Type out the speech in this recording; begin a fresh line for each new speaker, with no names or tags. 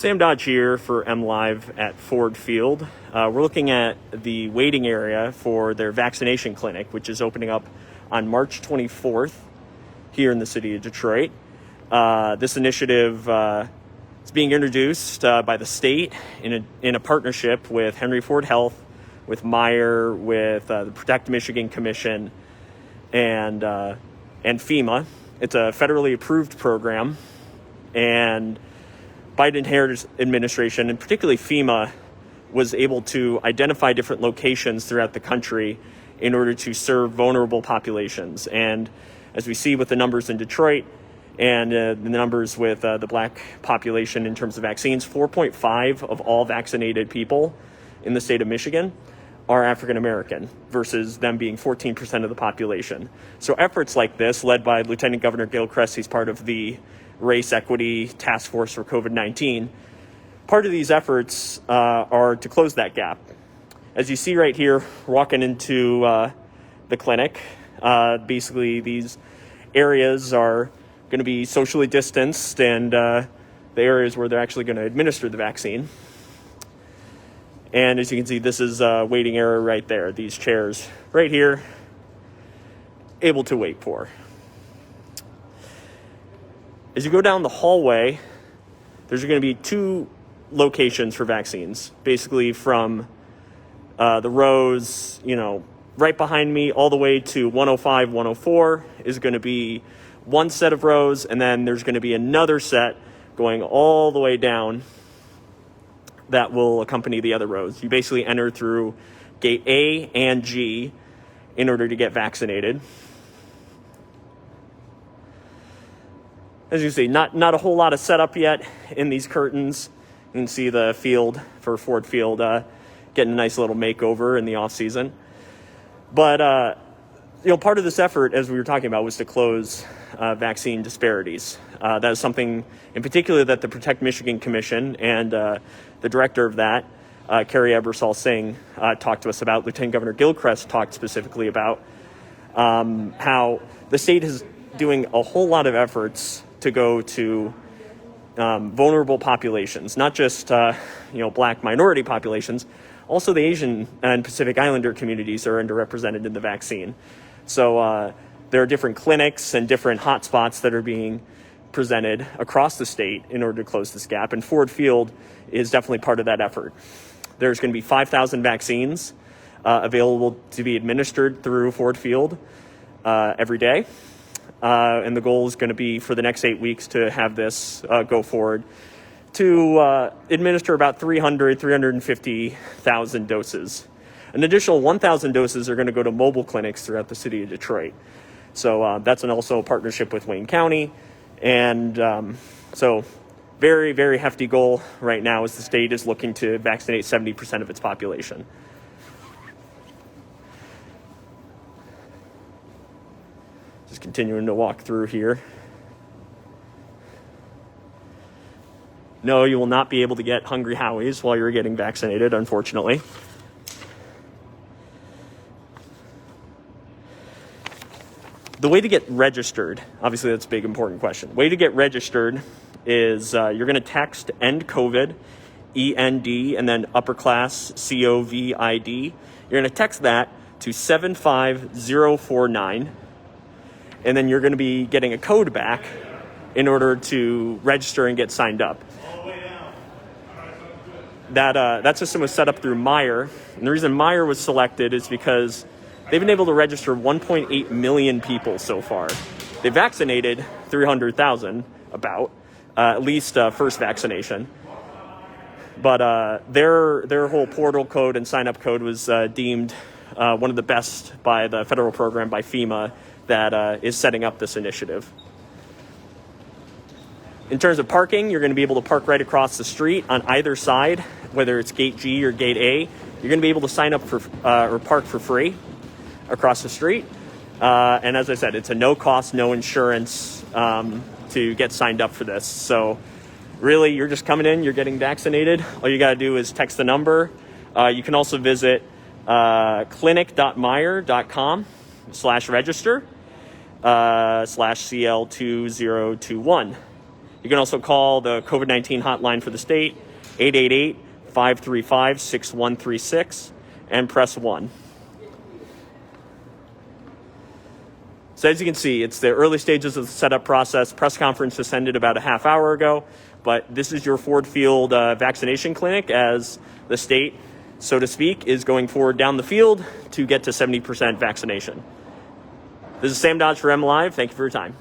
Sam Dodge here for MLive at Ford Field. We're looking at the waiting area for their vaccination clinic, which is opening up on March 24th here in the city of Detroit. This initiative is being introduced by the state in a partnership with Henry Ford Health, with Meyer, with the Protect Michigan Commission, and FEMA. It's a federally approved program, and Biden-Harris administration, and particularly FEMA, was able to identify different locations throughout the country in order to serve vulnerable populations. And as we see with the numbers in Detroit and the numbers with the black population in terms of vaccines, 4.5 of all vaccinated people in the state of Michigan are African American versus them being 14% of the population. So efforts like this, led by Lieutenant Governor Gilchrist, he's part of the Race Equity Task Force for COVID-19. Part of these efforts are to close that gap. As you see right here, walking into the clinic, basically these areas are going to be socially distanced, and the areas where they're actually going to administer the vaccine. And as you can see, this is a waiting area right there. These chairs right here, able to wait for. As you go down the hallway, there's going to be two locations for vaccines. Basically from the rows, right behind me all the way to 105, 104 is going to be one set of rows, and then there's going to be another set going all the way down that will accompany the other rows. You basically enter through gate A and G in order to get vaccinated. As you see, not a whole lot of setup yet in these curtains. You can see the field for Ford Field getting a nice little makeover in the off season. But part of this effort, as we were talking about, was to close vaccine disparities. That is something in particular that the Protect Michigan Commission and the director of that, Carrie Ebersol Singh, talked to us about. Lieutenant Governor Gilchrist talked specifically about how the state is doing a whole lot of efforts to go to vulnerable populations, not just black minority populations, also the Asian and Pacific Islander communities are underrepresented in the vaccine. So there are different clinics and different hotspots that are being presented across the state in order to close this gap, and Ford Field is definitely part of that effort. There's going to be 5,000 vaccines available to be administered through Ford Field every day. And the goal is going to be for the next 8 weeks to have this go forward to administer about 350,000 doses. An additional 1,000 doses are going to go to mobile clinics throughout the city of Detroit. So that's also a partnership with Wayne County. And so very, very hefty goal right now as the state is looking to vaccinate 70% of its population. Just continuing to walk through here. No, you will not be able to get Hungry Howie's while you're getting vaccinated, unfortunately. The way to get registered, obviously that's a big important question. Way to get registered is you're going to text END COVID, END, and then upperclass COVID. You're going to text that to 75049. And then you're going to be getting a code back in order to register and get signed up. That system was set up through Meyer. And the reason Meyer was selected is because they've been able to register 1.8 million people so far. They vaccinated 300,000, about, at least first vaccination. But their whole portal code and sign-up code was deemed one of the best by the federal program, by FEMA, that is setting up this initiative. In terms of parking, you're going to be able to park right across the street on either side, whether it's gate G or gate A. You're going to be able to sign up for or park for free across the street. And as I said, it's a no cost, no insurance to get signed up for this. So really, you're just coming in, you're getting vaccinated. All you got to do is text the number. You can also visit clinic.meyer.com/register/CL2021. You can also call the COVID-19 hotline for the state, 888-535-6136, and press 1. So as you can see, it's the early stages of the setup process. Press conference just ended about a half hour ago, but this is your Ford Field vaccination clinic as the state, so to speak, is going forward down the field to get to 70% vaccination. This is Sam Dodge for MLive. Thank you for your time.